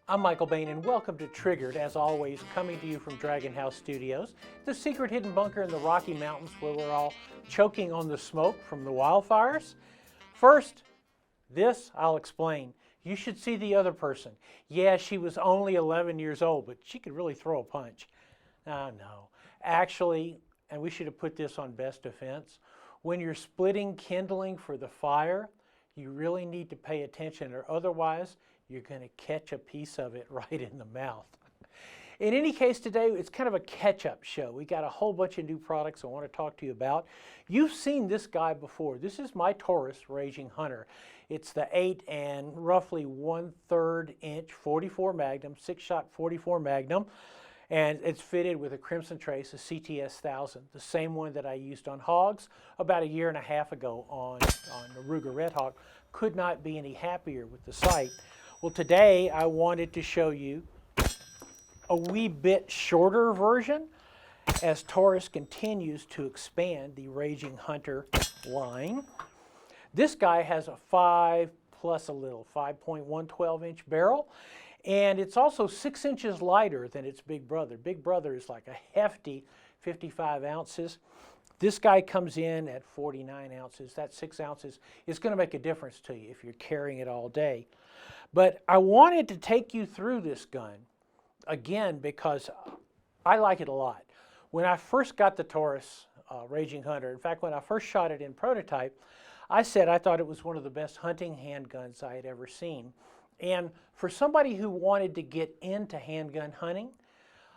I'm Michael Bain and welcome to Triggered, as always, coming to you from Dragon House Studios, the secret hidden bunker in the Rocky Mountains where we're all choking on the smoke from the wildfires. First, this I'll explain. You should see the other person. Yeah, she was only 11 years old, but she could really throw a punch. Oh, no. Actually, and we should have put this on best defense, when you're splitting kindling for the fire, you really need to pay attention, or otherwise you're going to catch a piece of it right in the mouth. In any case, today it's kind of a catch-up show. We got a whole bunch of new products I want to talk to you about. You've seen this guy before. This is my Taurus Raging Hunter. It's the 8 and roughly 1/3 inch 44 Magnum, 6-shot 44 Magnum, and it's fitted with a Crimson Trace, a CTS 1000, the same one that I used on hogs about 1.5 years ago on the Ruger Red Hawk. Could not be any happier with the sight. Well, today I wanted to show you a wee bit shorter version as Taurus continues to expand the Raging Hunter line. This guy has a 5 plus a little, 5.112 inch barrel, and it's also 6 inches lighter than its big brother. Big brother is like a hefty 55 ounces. This guy comes in at 49 ounces. That 6 ounces is going to make a difference to you if you're carrying it all day. But I wanted to take you through this gun, again, because I like it a lot. When I first got the Taurus Raging Hunter, in fact, when I first shot it in prototype, I said I thought it was one of the best hunting handguns I had ever seen. And for somebody who wanted to get into handgun hunting,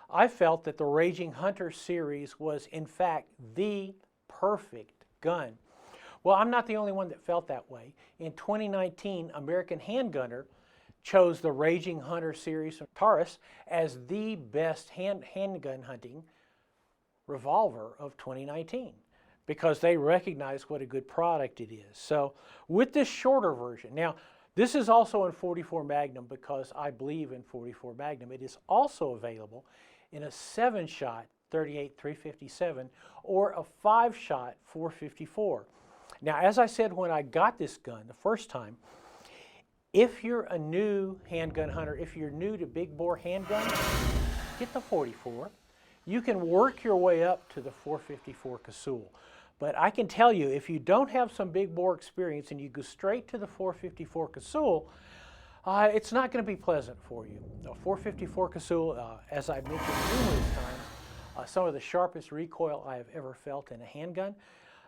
I felt that the Raging Hunter series was, in fact, the perfect gun. Well, I'm not the only one that felt that way. In 2019, American Handgunner chose the Raging Hunter series from Taurus as the best handgun hunting revolver of 2019 because they recognize what a good product it is. So with this shorter version, now this is also in 44 Magnum because I believe in 44 Magnum. It is also available in a 7-shot 38-357 or a 5-shot 454. Now, as I said when I got this gun the first time, if you're a new handgun hunter, if you're new to big bore handguns, get the 44. You can work your way up to the 454 Casull. But I can tell you, if you don't have some big bore experience and you go straight to the 454 Casull, it's not going to be pleasant for you. The 454 Casull, as I've mentioned numerous times, some of the sharpest recoil I have ever felt in a handgun.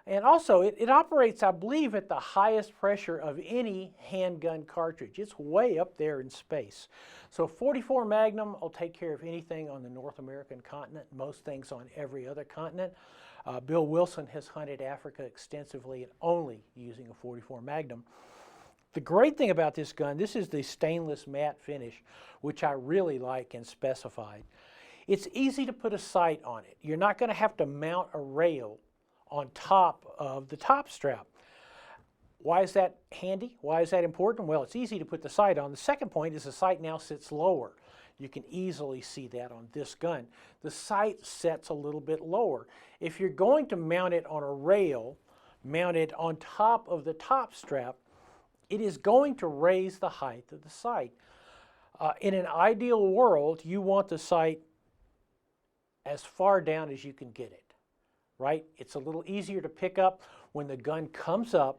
And also, it operates, I believe, at the highest pressure of any handgun cartridge. It's way up there in space. So 44 Magnum will take care of anything on the North American continent, most things on every other continent. Bill Wilson has hunted Africa extensively and only using a 44 Magnum. The great thing about this gun, this is the stainless matte finish, which I really like and specified. It's easy to put a sight on it. You're not going to have to mount a rail on top of the top strap. Why is that handy? Why is that important? Well, it's easy to put the sight on. The second point is the sight now sits lower. You can easily see that on this gun. The sight sets a little bit lower. If you're going to mount it on a rail, mount it on top of the top strap, it is going to raise the height of the sight. In an ideal world, you want the sight as far down as you can get it. Right? It's a little easier to pick up when the gun comes up.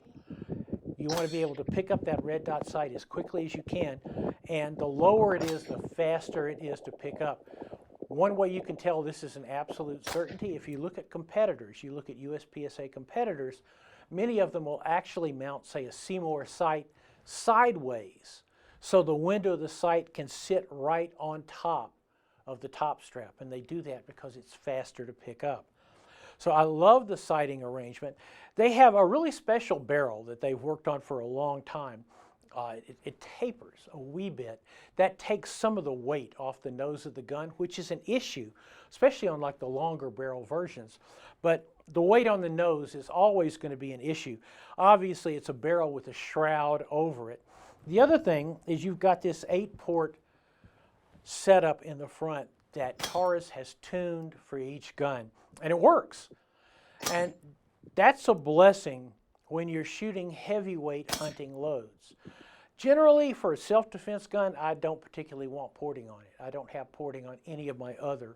You want to be able to pick up that red dot sight as quickly as you can, and the lower it is, the faster it is to pick up. One way you can tell this is an absolute certainty, if you look at competitors, you look at USPSA competitors, many of them will actually mount, say, a Seymour sight sideways, so the window of the sight can sit right on top of the top strap, and they do that because it's faster to pick up. So I love the sighting arrangement. They have a really special barrel that they've worked on for a long time. It tapers a wee bit. That takes some of the weight off the nose of the gun, which is an issue, especially on like the longer barrel versions. But the weight on the nose is always going to be an issue. Obviously, it's a barrel with a shroud over it. The other thing is you've got this 8-port setup in the front that Taurus has tuned for each gun, and it works. And that's a blessing when you're shooting heavyweight hunting loads. Generally, for a self-defense gun, I don't particularly want porting on it. I don't have porting on any of my other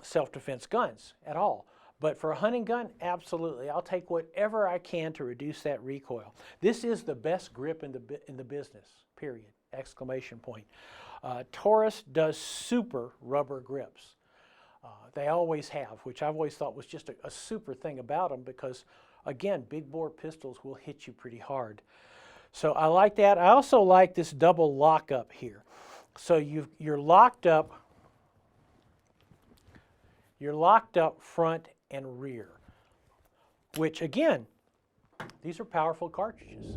self-defense guns at all. But for a hunting gun, absolutely. I'll take whatever I can to reduce that recoil. This is the best grip in the business, period, exclamation point. Taurus does super rubber grips. They always have, which I've always thought was just a super thing about them because, again, big bore pistols will hit you pretty hard. So I like that. I also like this double lockup here. So you're locked up front and rear, which again, these are powerful cartridges.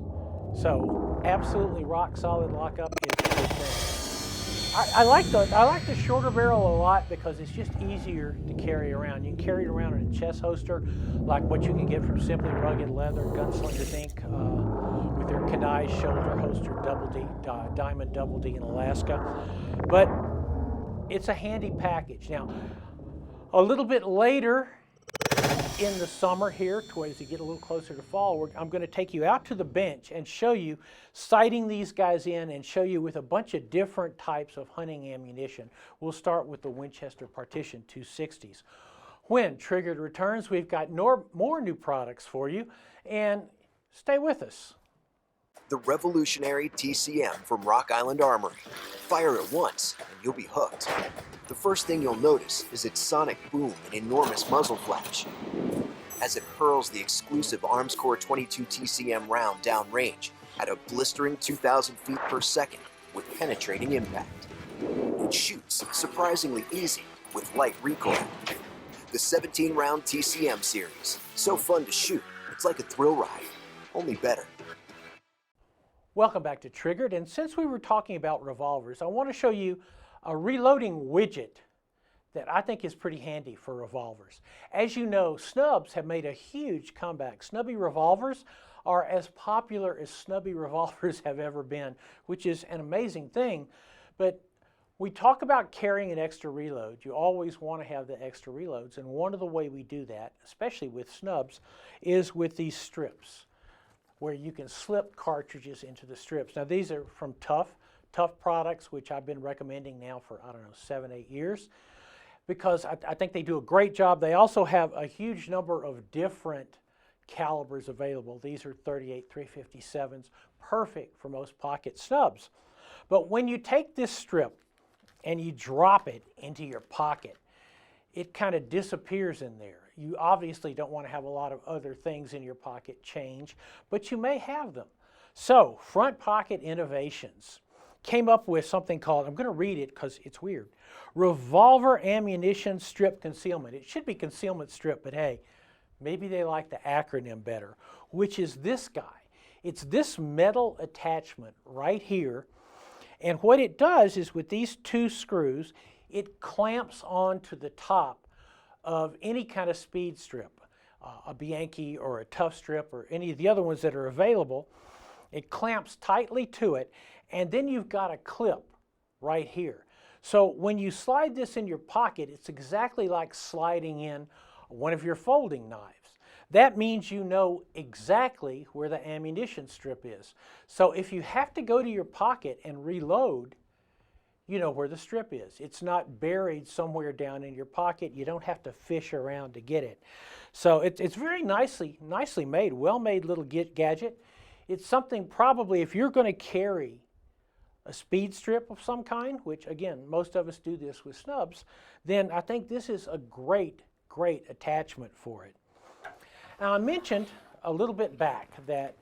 So absolutely rock solid lockup is a good thing. I like the shorter barrel a lot because it's just easier to carry around. You can carry it around in a chest holster, like what you can get from Simply Rugged Leather, Gunslingers Inc., with their Kanai shoulder holster Double D, Diamond Double D in Alaska. But it's a handy package. Now, a little bit later in the summer here, as you get a little closer to fall, I'm going to take you out to the bench and show you sighting these guys in and show you with a bunch of different types of hunting ammunition. We'll start with the Winchester Partition 260s. When Triggered returns, we've got more new products for you, and stay with us. The revolutionary TCM from Rock Island Armory. Fire it once and you'll be hooked. The first thing you'll notice is its sonic boom and enormous muzzle flash as it hurls the exclusive Armscore 22 TCM round downrange at a blistering 2,000 feet per second with penetrating impact. It shoots surprisingly easy with light recoil. The 17-round TCM series. So fun to shoot, it's like a thrill ride, only better. Welcome back to Triggered, and since we were talking about revolvers, I want to show you a reloading widget that I think is pretty handy for revolvers. As you know, snubs have made a huge comeback. Snubby revolvers are as popular as snubby revolvers have ever been, which is an amazing thing. But we talk about carrying an extra reload. You always want to have the extra reloads, and one of the ways we do that, especially with snubs, is with these strips, where you can slip cartridges into the strips. Now these are from Tough products, which I've been recommending now for, I don't know, 7-8 years, because I think they do a great job. They also have a huge number of different calibers available. These are 38 357s, perfect for most pocket snubs. But when you take this strip and you drop it into your pocket, it kind of disappears in there. You obviously don't want to have a lot of other things in your pocket change, but you may have them. So, Front Pocket Innovations came up with something called, I'm going to read it because it's weird, Revolver Ammunition Strip Concealment. It should be concealment strip, but hey, maybe they like the acronym better, which is this guy. It's this metal attachment right here, and what it does is with these two screws, it clamps onto the top of any kind of speed strip, a Bianchi or a Tough strip or any of the other ones that are available. It clamps tightly to it, and then you've got a clip right here. So when you slide this in your pocket, it's exactly like sliding in one of your folding knives. That means you know exactly where the ammunition strip is. So if you have to go to your pocket and reload, you know where the strip is. It's not buried somewhere down in your pocket. You don't have to fish around to get it. So it's very nicely made, well-made little gadget. It's something probably if you're going to carry a speed strip of some kind, which again, most of us do this with snubs, then I think this is a great attachment for it. Now I mentioned a little bit back that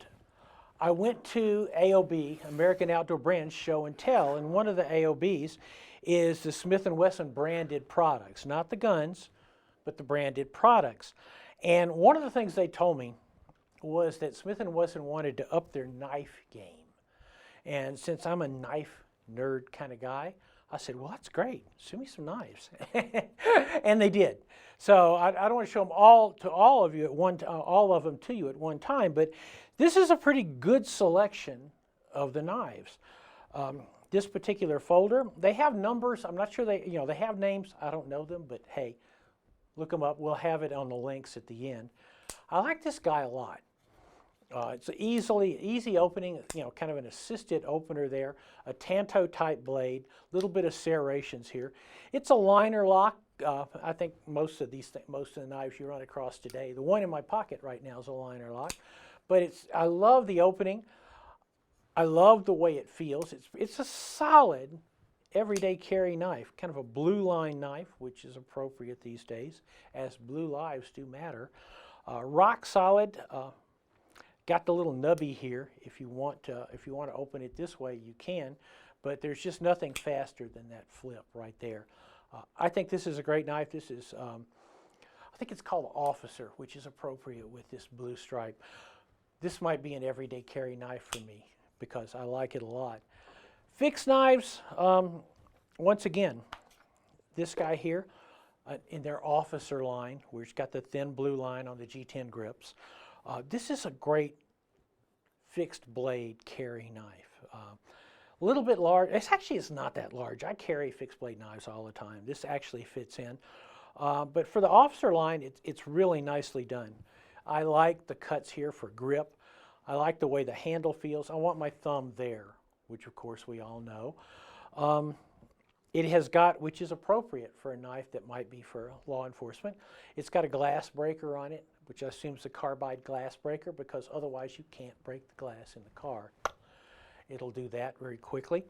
I went to AOB, American Outdoor Brands Show and Tell, and one of the AOBs is the Smith & Wesson branded products, not the guns, but the branded products. And one of the things they told me was that Smith & Wesson wanted to up their knife game. And since I'm a knife nerd kind of guy, I said, well, that's great. Send me some knives. And they did. So I don't want to show them all to all of you at all of them to you at one time, but this is a pretty good selection of the knives. This particular folder, they have numbers. I'm not sure they have names. I don't know them, but hey, look them up. We'll have it on the links at the end. I like this guy a lot. It's an easy opening, kind of an assisted opener there, a Tanto type blade, a little bit of serrations here. It's a liner lock. I think most of the knives you run across today, the one in my pocket right now is a liner lock, but I love the opening. I love the way it feels. It's a solid everyday carry knife, kind of a blue line knife, which is appropriate these days, as blue lives do matter. Rock solid. Got the little nubby here. If you want to open it this way, you can, but there's just nothing faster than that flip right there. I think this is a great knife. This is, I think it's called Officer, which is appropriate with this blue stripe. This might be an everyday carry knife for me because I like it a lot. Fixed knives, once again, this guy here in their Officer line, where it's got the thin blue line on the G10 grips. This is a great fixed blade carry knife. A little bit large. It's not that large. I carry fixed blade knives all the time. This actually fits in. But for the Officer line, it's really nicely done. I like the cuts here for grip. I like the way the handle feels. I want my thumb there, which of course we all know. It has got, which is appropriate for a knife that might be for law enforcement, it's got a glass breaker on it, which I assume is a carbide glass breaker because otherwise you can't break the glass in the car. It'll do that very quickly.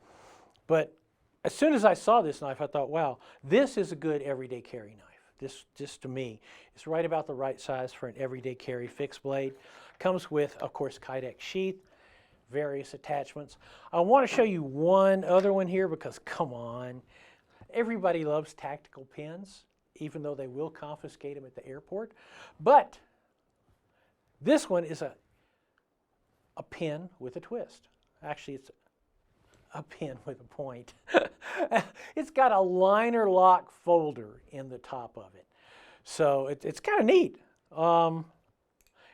But as soon as I saw this knife, I thought, wow, this is a good everyday carry knife. This, just to me, is right about the right size for an everyday carry fixed blade. Comes with, of course, Kydex sheath, various attachments. I want to show you one other one here because, come on, everybody loves tactical pins, even though they will confiscate them at the airport. But this one is a pin with a twist. Actually, it's a pin with a point. It's got a liner lock folder in the top of it. So it's kind of neat.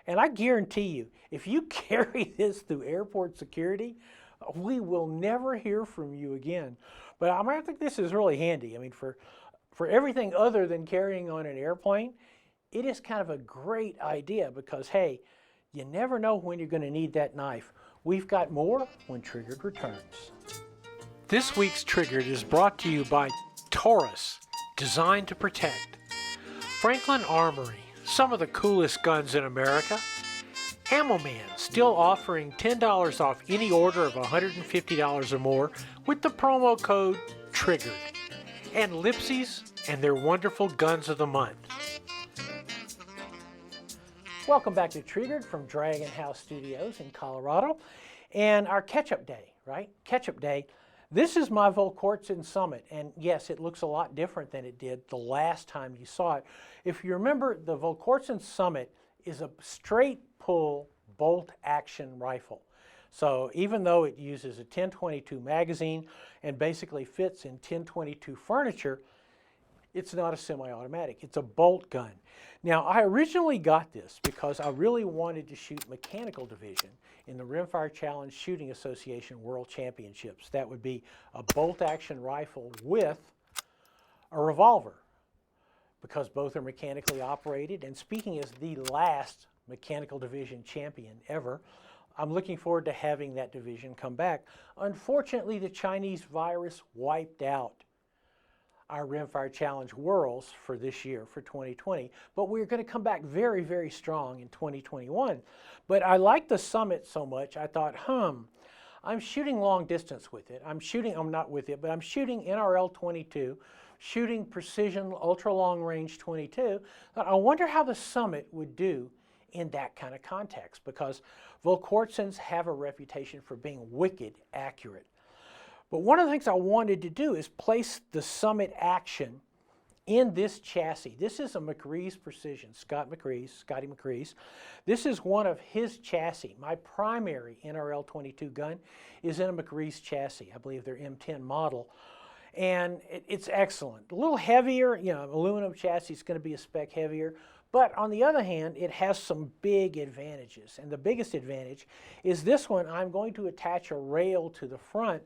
And I guarantee you, if you carry this through airport security, we will never hear from you again. But I think this is really handy. I mean, for everything other than carrying on an airplane, it is kind of a great idea because, hey, you never know when you're going to need that knife. We've got more when Triggered returns. This week's Triggered is brought to you by Taurus, designed to protect. Franklin Armory, some of the coolest guns in America. Ammo Man, still offering $10 off any order of $150 or more with the promo code TRIGGERED. And Lipsy's and their wonderful Guns of the Month. Welcome back to Triggered from Dragon House Studios in Colorado. And our catch-up day, right? Catch-up day. This is my Volquartsen Summit. And yes, it looks a lot different than it did the last time you saw it. If you remember, the Volquartsen Summit is a straight pull bolt action rifle. So even though it uses a 1022 magazine and basically fits in 1022 furniture, it's not a semi-automatic. It's a bolt gun. Now, I originally got this because I really wanted to shoot mechanical division in the Rimfire Challenge Shooting Association World Championships. That would be a bolt action rifle with a revolver because both are mechanically operated. And speaking as the last mechanical division champion ever, I'm looking forward to having that division come back. Unfortunately, the Chinese virus wiped out our Rimfire Challenge Worlds for this year, for 2020, but we're going to come back very, very strong in 2021. But I like the Summit so much, I thought, I'm shooting long distance with it. I'm shooting NRL 22, shooting precision ultra long range 22. I wonder how the Summit would do in that kind of context, because Volquartsens have a reputation for being wicked accurate. But one of the things I wanted to do is place the Summit action in this chassis. This is a McCree's Precision, Scotty McCree's. This is one of his chassis. My primary NRL 22 gun is in a McCree's chassis. I believe their M10 model. And it's excellent. A little heavier, aluminum chassis is going to be a spec heavier. But on the other hand, it has some big advantages. And the biggest advantage is this one. I'm going to attach a rail to the front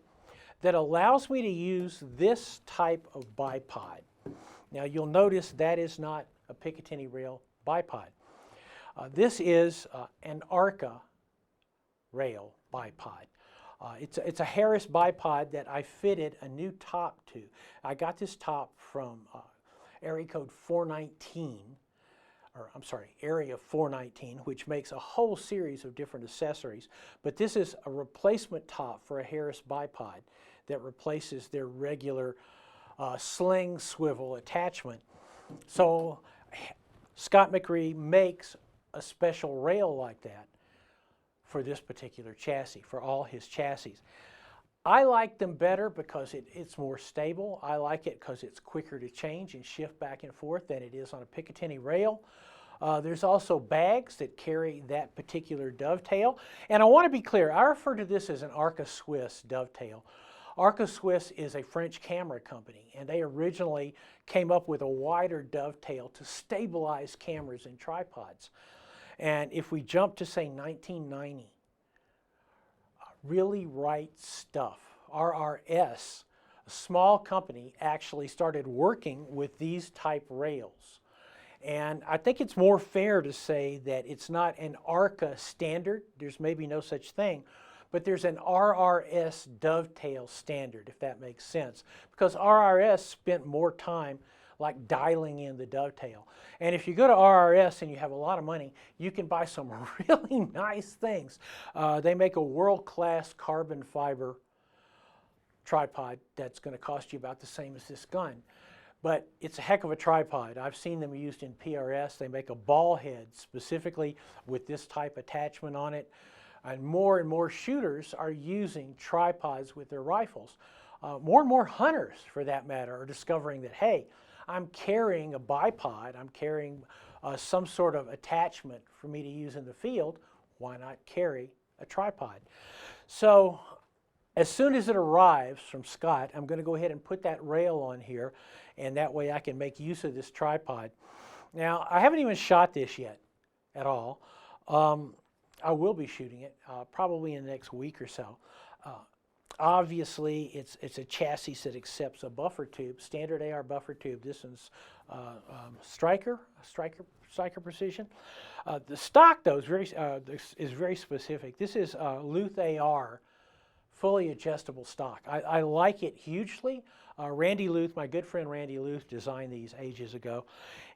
that allows me to use this type of bipod. Now you'll notice that is not a Picatinny rail bipod. This is an ARCA rail bipod. It's a Harris bipod that I fitted a new top to. I got this top from area code 419, or I'm sorry, area 419, which makes a whole series of different accessories. But this is a replacement top for a Harris bipod that replaces their regular sling swivel attachment. So Scott McCree makes a special rail like that for this particular chassis, for all his chassis. I like them better because it's more stable. I like it because it's quicker to change and shift back and forth than it is on a Picatinny rail. There's also bags that carry that particular dovetail. And I want to be clear, I refer to this as an Arca Swiss dovetail. Arca Swiss is a French camera company, and they originally came up with a wider dovetail to stabilize cameras and tripods. And if we jump to, say, 1990, Really Right Stuff, RRS, a small company, actually started working with these type rails. And I think it's more fair to say that it's not an Arca standard. There's maybe no such thing. But there's an RRS dovetail standard, if that makes sense. Because RRS spent more time like dialing in the dovetail. And if you go to RRS and you have a lot of money, you can buy some really nice things. They make a world-class carbon fiber tripod that's going to cost you about the same as this gun. But it's a heck of a tripod. I've seen them used in PRS. They make a ball head specifically with this type attachment on it. And more shooters are using tripods with their rifles. More and more hunters, for that matter, are discovering that, hey, I'm carrying a bipod, I'm carrying some sort of attachment for me to use in the field. Why not carry a tripod? So as soon as it arrives from Scott, I'm going to go ahead and put that rail on here, and that way I can make use of this tripod. Now, I haven't even shot this yet at all. I will be shooting it probably in the next week or so. Obviously, it's a chassis that accepts a buffer tube, standard AR buffer tube. This one's Striker Precision. The stock, though, is very specific. This is Luth-AR, fully adjustable stock. I like it hugely. Randy Luth, my good friend Randy Luth, designed these ages ago,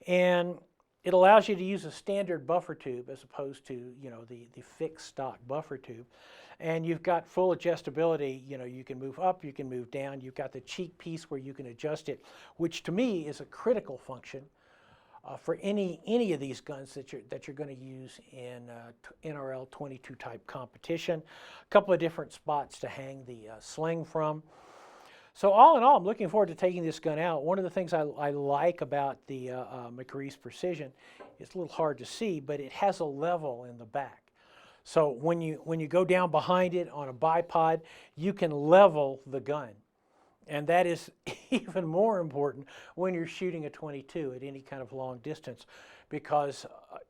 and it allows you to use a standard buffer tube as opposed to, you know, the fixed stock buffer tube. And you've got full adjustability. You know, you can move up, you can move down. You've got the cheek piece where you can adjust it, which to me is a critical function for any of these guns that you're going to use in NRL 22 type competition. A couple of different spots to hang the sling from. So all in all, I'm looking forward to taking this gun out. One of the things I like about the McCree's Precision, it's a little hard to see, but it has a level in the back. So when you go down behind it on a bipod, you can level the gun. And that is even more important when you're shooting a 22 at any kind of long distance, because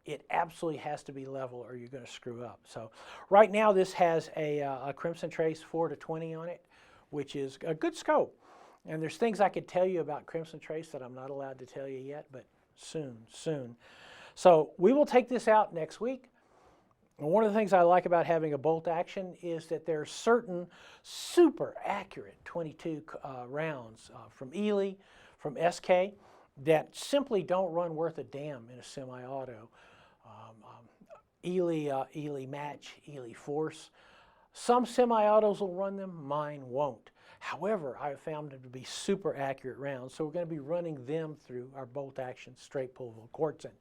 it absolutely has to be level or you're going to screw up. So right now this has a Crimson Trace 4-20 on it, which is a good scope. And there's things I could tell you about Crimson Trace that I'm not allowed to tell you yet, but soon. So we will take this out next week. And one of the things I like about having a bolt action is that there are certain super accurate 22 rounds from Ely, from SK, that simply don't run worth a damn in a semi-auto. Ely Match, Ely Force. Some semi-autos will run them, mine won't. However, I have found them to be super accurate rounds, so we're going to be running them through our bolt action straight pull Volquartsen.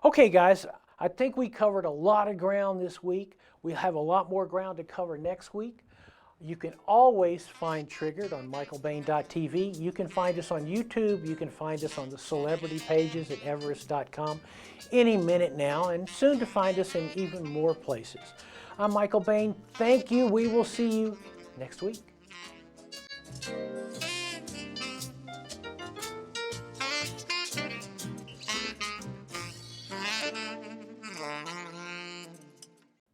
Okay, guys, I think we covered a lot of ground this week. We'll have a lot more ground to cover next week. You can always find Triggered on michaelbain.tv. You can find us on YouTube. You can find us on the celebrity pages at everest.com any minute now, and soon to find us in even more places. I'm Michael Bain. Thank you. We will see you next week.